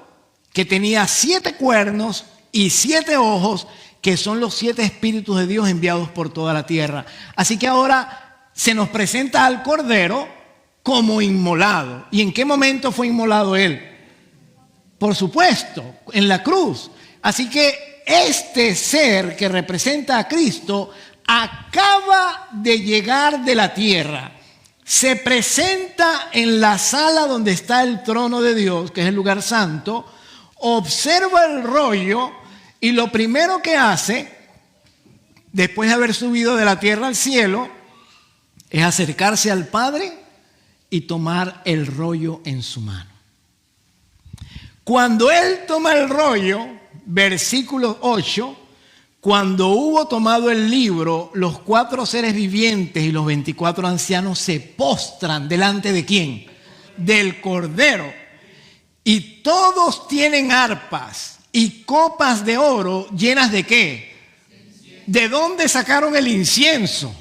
Speaker 1: que tenía 7 cuernos y 7 ojos, que son los 7 espíritus de Dios enviados por toda la tierra. Así que ahora se nos presenta al cordero como inmolado. ¿Y en qué momento fue inmolado él? Por supuesto, en la cruz. Así que este ser que representa a Cristo acaba de llegar de la tierra. Se presenta en la sala donde está el trono de Dios, que es el lugar santo, observa el rollo y lo primero que hace, después de haber subido de la tierra al cielo, es acercarse al Padre y tomar el rollo en su mano. Cuando él toma el rollo, versículo 8, cuando hubo tomado el libro, los 4 seres vivientes y los 24 ancianos se postran delante de ¿quién? Del Cordero. Y todos tienen arpas y copas de oro llenas de ¿qué? ¿De dónde sacaron el incienso?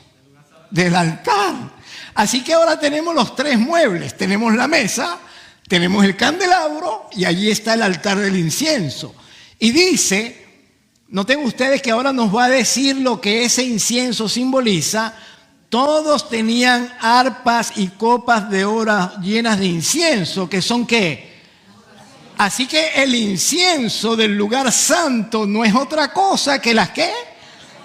Speaker 1: Del altar. Así que ahora tenemos los tres muebles. Tenemos la mesa, tenemos el candelabro y allí está el altar del incienso. Y dice, noten ustedes que ahora nos va a decir lo que ese incienso simboliza. Todos tenían arpas y copas de oro llenas de incienso, que son ¿qué? Así que el incienso del lugar santo no es otra cosa que las ¿qué?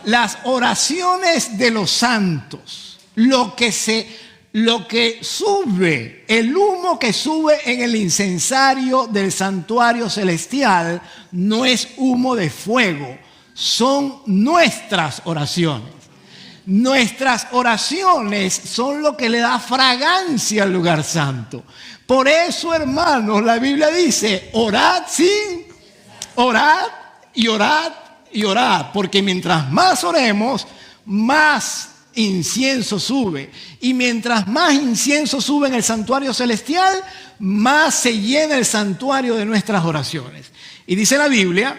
Speaker 1: Las oraciones de los santos. Lo que sube, el humo que sube en el incensario del santuario celestial no es humo de fuego, son nuestras oraciones. Nuestras oraciones son lo que le da fragancia al lugar santo. Por eso, hermanos, la Biblia dice, orad, sí, orad y orad y orad, porque mientras más oremos, más incienso sube. Y mientras más incienso sube en el santuario celestial, más se llena el santuario de nuestras oraciones. Y dice la Biblia,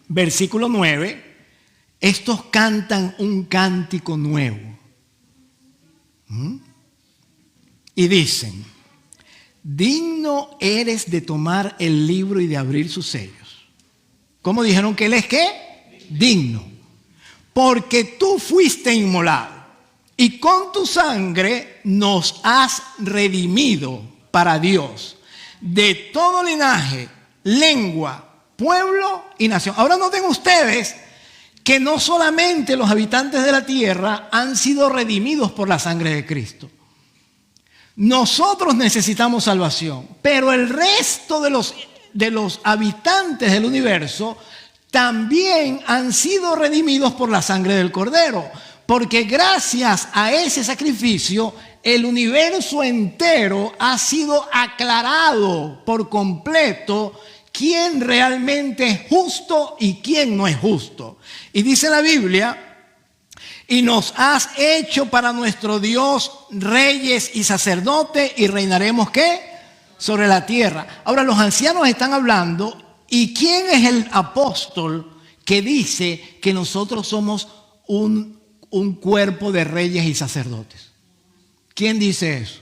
Speaker 1: versículo 9, estos cantan un cántico nuevo. Y dicen, digno eres de tomar el libro y de abrir sus sellos. ¿Cómo dijeron que él es qué? Digno. Porque tú fuiste inmolado y con tu sangre nos has redimido para Dios de todo linaje, lengua, pueblo y nación. Ahora noten ustedes que no solamente los habitantes de la tierra han sido redimidos por la sangre de Cristo. Nosotros necesitamos salvación, pero el resto de los habitantes del universo también han sido redimidos por la sangre del Cordero, porque gracias a ese sacrificio el universo entero ha sido aclarado por completo quién realmente es justo y quién no es justo. Y dice la Biblia, y nos has hecho para nuestro Dios reyes y sacerdotes y reinaremos ¿qué? Sobre la tierra. Ahora los ancianos están hablando. ¿Y quién es el apóstol que dice que nosotros somos un cuerpo de reyes y sacerdotes? ¿Quién dice eso?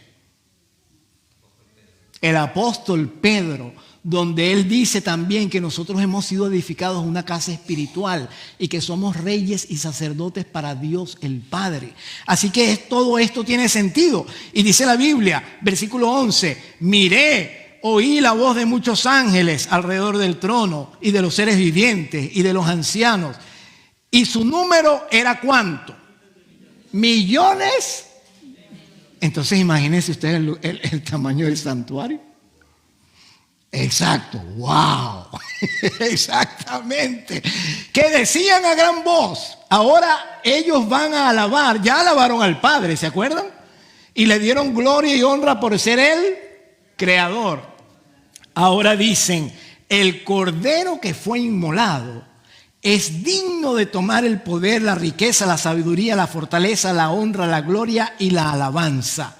Speaker 1: El apóstol Pedro, donde él dice también que nosotros hemos sido edificados en una casa espiritual y que somos reyes y sacerdotes para Dios el Padre. Así que todo esto tiene sentido. Y dice la Biblia, versículo 11, miré, oí la voz de muchos ángeles alrededor del trono y de los seres vivientes y de los ancianos. Y su número era ¿cuánto? Millones. Entonces imagínense ustedes el tamaño del santuario. Exacto, wow, exactamente. Que decían a gran voz, ahora ellos van a alabar, ya alabaron al Padre, ¿se acuerdan? Y le dieron gloria y honra por ser el creador. Ahora dicen, el Cordero que fue inmolado es digno de tomar el poder, la riqueza, la sabiduría, la fortaleza, la honra, la gloria y la alabanza.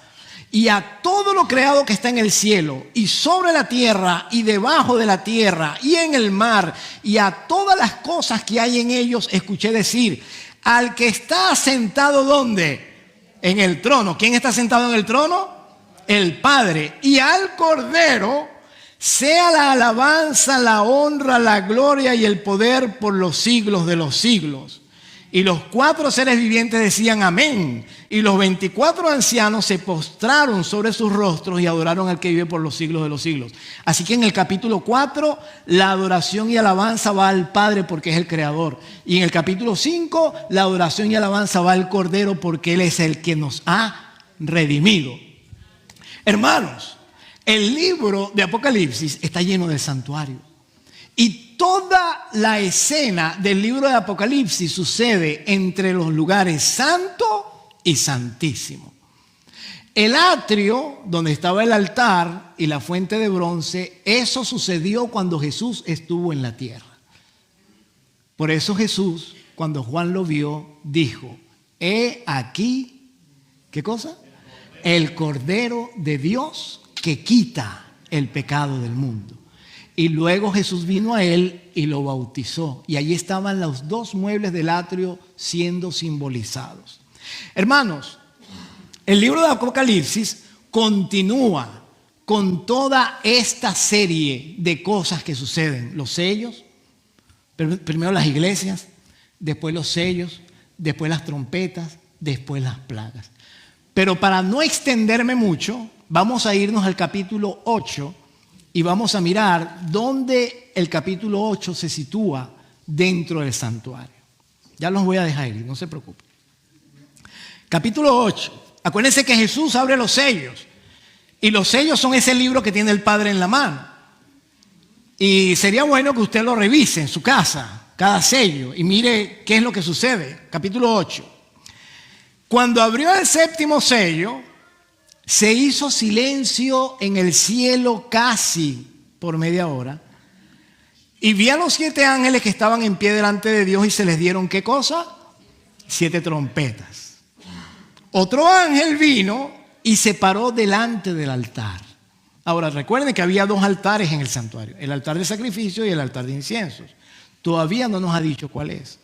Speaker 1: Y a todo lo creado que está en el cielo y sobre la tierra y debajo de la tierra y en el mar y a todas las cosas que hay en ellos, escuché decir, al que está sentado ¿dónde? En el trono. ¿Quién está sentado en el trono? El Padre. Y al Cordero sea la alabanza, la honra, la gloria y el poder por los siglos de los siglos. Y los 4 seres vivientes decían amén. Y los 24 ancianos se postraron sobre sus rostros y adoraron al que vive por los siglos de los siglos. Así que en el capítulo 4, la adoración y alabanza va al Padre porque es el Creador. Y en el capítulo 5, la adoración y alabanza va al Cordero porque Él es el que nos ha redimido. Hermanos, el libro de Apocalipsis está lleno del santuario. Y toda la escena del libro de Apocalipsis sucede entre los lugares santo y santísimo. El atrio, donde estaba el altar y la fuente de bronce, eso sucedió cuando Jesús estuvo en la tierra. Por eso Jesús, cuando Juan lo vio, dijo, he aquí, ¿qué cosa? El Cordero de Dios que quita el pecado del mundo. Y luego Jesús vino a él y lo bautizó. Y allí estaban los dos muebles del atrio siendo simbolizados. Hermanos, el libro de Apocalipsis continúa con toda esta serie de cosas que suceden. Los sellos, primero las iglesias, después los sellos, después las trompetas, después las plagas. Pero para no extenderme mucho, vamos a irnos al capítulo 8 y vamos a mirar dónde el capítulo 8 se sitúa dentro del santuario. Ya los voy a dejar ir, no se preocupen. Capítulo 8. Acuérdense que Jesús abre los sellos. Y los sellos son ese libro que tiene el Padre en la mano. Y sería bueno que usted lo revise en su casa, cada sello, y mire qué es lo que sucede. Capítulo 8. Cuando abrió el séptimo sello, se hizo silencio en el cielo casi por media hora. Y vi a los 7 ángeles que estaban en pie delante de Dios y se les dieron ¿qué cosa? 7 trompetas. Otro ángel vino y se paró delante del altar. Ahora recuerden que había 2 altares en el santuario. El altar de sacrificio y el altar de inciensos. Todavía no nos ha dicho cuál es.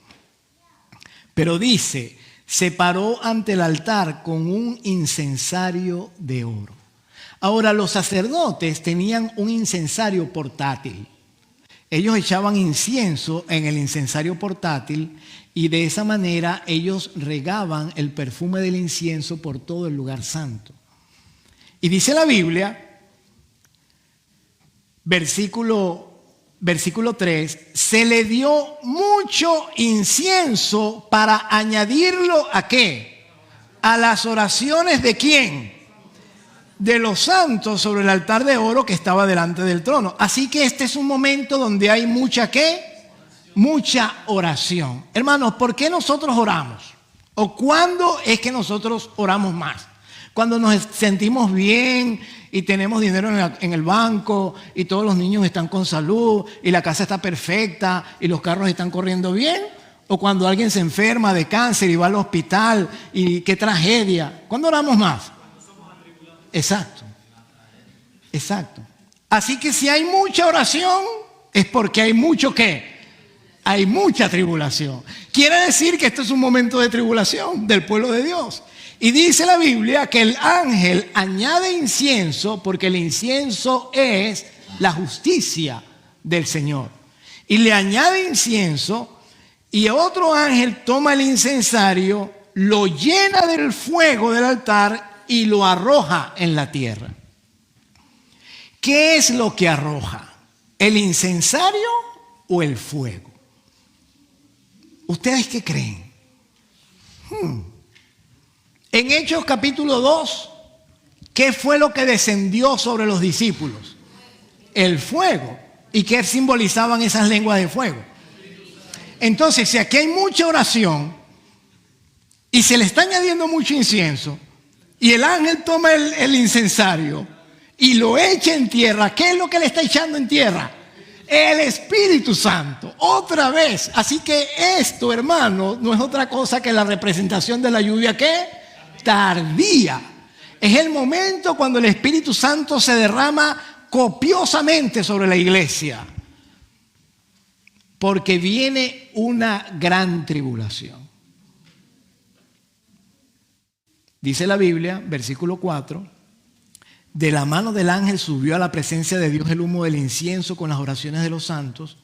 Speaker 1: Pero dice, se paró ante el altar con un incensario de oro. Ahora los sacerdotes tenían un incensario portátil. Ellos echaban incienso en el incensario portátil y de esa manera ellos regaban el perfume del incienso por todo el lugar santo. Y dice la Biblia, versículo 3, se le dio mucho incienso para añadirlo ¿a qué? A las oraciones ¿de quién? De los santos sobre el altar de oro que estaba delante del trono. Así que este es un momento donde hay mucha ¿qué? Mucha oración. Hermanos, ¿por qué nosotros oramos? ¿O cuándo es que nosotros oramos más? Cuando nos sentimos bien y tenemos dinero en el banco y todos los niños están con salud y la casa está perfecta y los carros están corriendo bien. O cuando alguien se enferma de cáncer y va al hospital y qué tragedia. ¿Cuándo oramos más? Exacto. Exacto. Así que si hay mucha oración es porque hay mucho ¿qué? Hay mucha tribulación. Quiere decir que esto es un momento de tribulación del pueblo de Dios. Y dice la Biblia que el ángel añade incienso porque el incienso es la justicia del Señor. Y le añade incienso y otro ángel toma el incensario, lo llena del fuego del altar y lo arroja en la tierra. ¿Qué es lo que arroja? ¿El incensario o el fuego? ¿Ustedes qué creen? En Hechos capítulo 2, ¿qué fue lo que descendió sobre los discípulos? El fuego. ¿Y qué simbolizaban esas lenguas de fuego? Entonces, si aquí hay mucha oración y se le está añadiendo mucho incienso y el ángel toma el incensario y lo echa en tierra, ¿qué es lo que le está echando en tierra? El Espíritu Santo, otra vez. Así que esto, hermano, no es otra cosa que la representación de la lluvia, ¿qué? Tardía. Es el momento cuando el Espíritu Santo se derrama copiosamente sobre la iglesia. Porque viene una gran tribulación. Dice la Biblia, versículo 4, de la mano del ángel subió a la presencia de Dios el humo del incienso con las oraciones de los santos,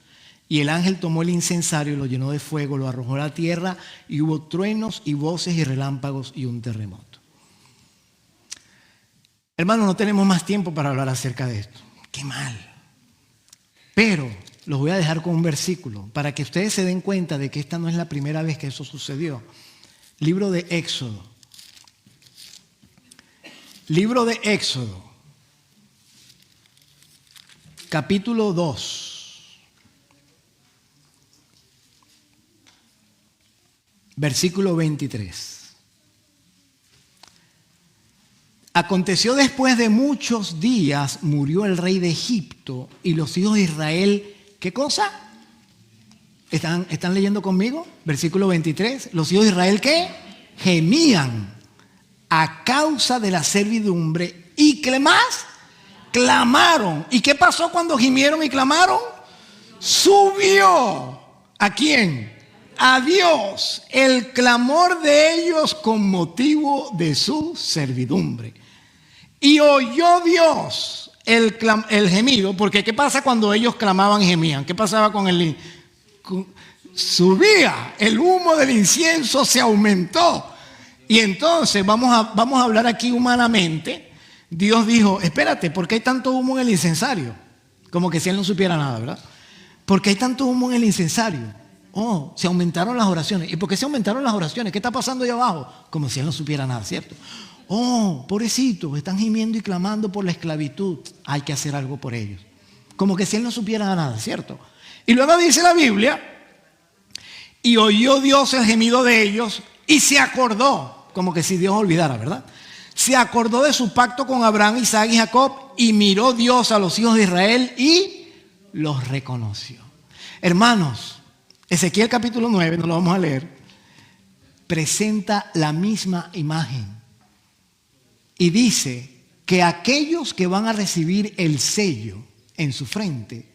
Speaker 1: y el ángel tomó el incensario y lo llenó de fuego, lo arrojó a la tierra, y hubo truenos y voces y relámpagos y un terremoto. Hermanos, no tenemos más tiempo para hablar acerca de esto. ¡Qué mal! Pero los voy a dejar con un versículo para que ustedes se den cuenta de que esta no es la primera vez que eso sucedió. Libro de Éxodo. Libro de Éxodo, capítulo 2, versículo 23. Aconteció después de muchos días, murió el rey de Egipto y los hijos de Israel, ¿qué cosa? ¿Están leyendo conmigo? Versículo 23. Los hijos de Israel, ¿qué? Gemían a causa de la servidumbre y ¿qué más? clamaron. ¿Y qué pasó cuando gimieron y clamaron? Subió. ¿A quién? A Dios. El clamor de ellos con motivo de su servidumbre. Y oyó Dios el gemido, porque ¿qué pasa cuando ellos clamaban y gemían? ¿Qué pasaba con el... subía, el humo del incienso se aumentó. Y entonces vamos a hablar aquí humanamente. Dios dijo, espérate, ¿por qué hay tanto humo en el incensario? Como que si él no supiera nada, ¿verdad? ¿Por qué hay tanto humo en el incensario? Oh, se aumentaron las oraciones. ¿Y por qué se aumentaron las oraciones? ¿Qué está pasando ahí abajo? Como si él no supiera nada, ¿cierto? Oh, pobrecitos, están gimiendo y clamando por la esclavitud. Hay que hacer algo por ellos. Como que si él no supiera nada, ¿cierto? Y luego dice la Biblia, y oyó Dios el gemido de ellos y se acordó, como que si Dios olvidara, ¿verdad? Se acordó de su pacto con Abraham, Isaac y Jacob, y miró Dios a los hijos de Israel y los reconoció. Hermanos, Ezequiel capítulo 9, no lo vamos a leer, presenta la misma imagen. Y dice que aquellos que van a recibir el sello en su frente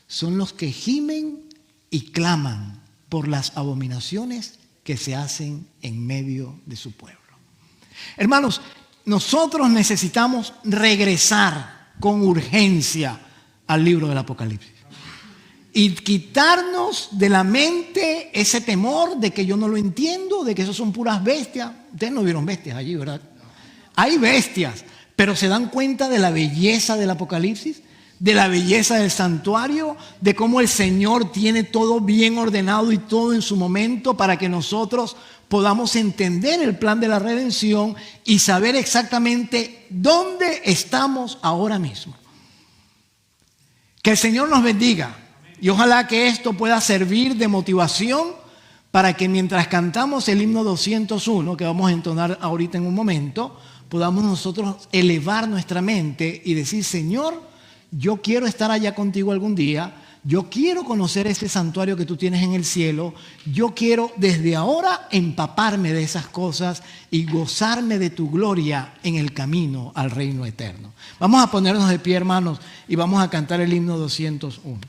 Speaker 1: son los que gimen y claman por las abominaciones que se hacen en medio de su pueblo. Hermanos, nosotros necesitamos regresar con urgencia al libro del Apocalipsis y quitarnos de la mente ese temor de que yo no lo entiendo, de que esos son puras bestias. Ustedes no vieron bestias allí, ¿verdad? Hay bestias, pero se dan cuenta de la belleza del Apocalipsis, de la belleza del santuario, de cómo el Señor tiene todo bien ordenado y todo en su momento para que nosotros podamos entender el plan de la redención y saber exactamente dónde estamos ahora mismo. Que el Señor nos bendiga y ojalá que esto pueda servir de motivación para que mientras cantamos el himno 201, que vamos a entonar ahorita en un momento, podamos nosotros elevar nuestra mente y decir, Señor, yo quiero estar allá contigo algún día, yo quiero conocer ese santuario que tú tienes en el cielo, yo quiero desde ahora empaparme de esas cosas y gozarme de tu gloria en el camino al reino eterno. Vamos a ponernos de pie, hermanos, y vamos a cantar el himno 201.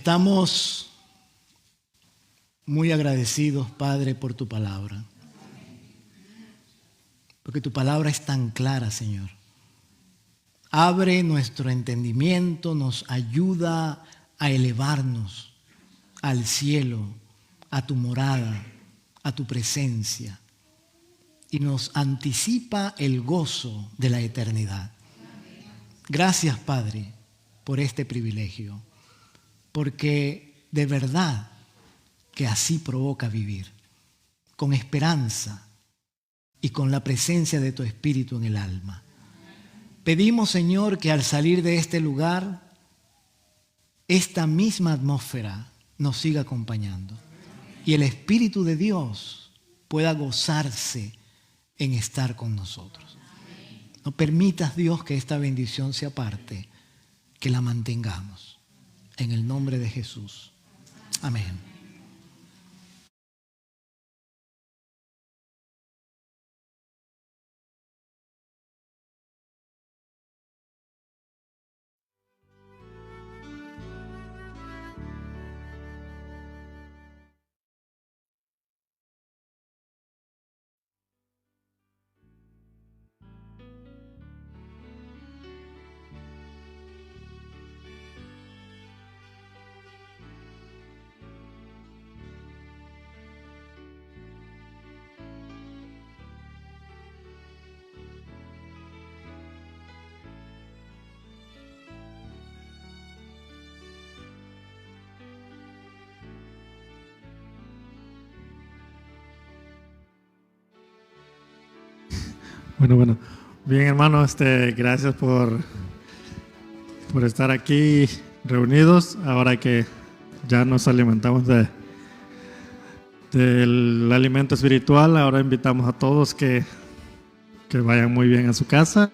Speaker 1: Estamos muy agradecidos, Padre, por tu palabra. Porque tu palabra es tan clara, Señor. Abre nuestro entendimiento, nos ayuda a elevarnos al cielo, a tu morada, a tu presencia. Y nos anticipa el gozo de la eternidad. Gracias, Padre, por este privilegio. Porque de verdad que así provoca vivir, con esperanza y con la presencia de tu Espíritu en el alma. Pedimos, Señor, que al salir de este lugar, esta misma atmósfera nos siga acompañando y el Espíritu de Dios pueda gozarse en estar con nosotros. No permitas, Dios, que esta bendición se aparte, que la mantengamos. En el nombre de Jesús. Amén.
Speaker 3: Bueno. Bien, hermano, gracias por estar aquí reunidos. Ahora que ya nos alimentamos del alimento espiritual, ahora invitamos a todos que vayan muy bien a su casa.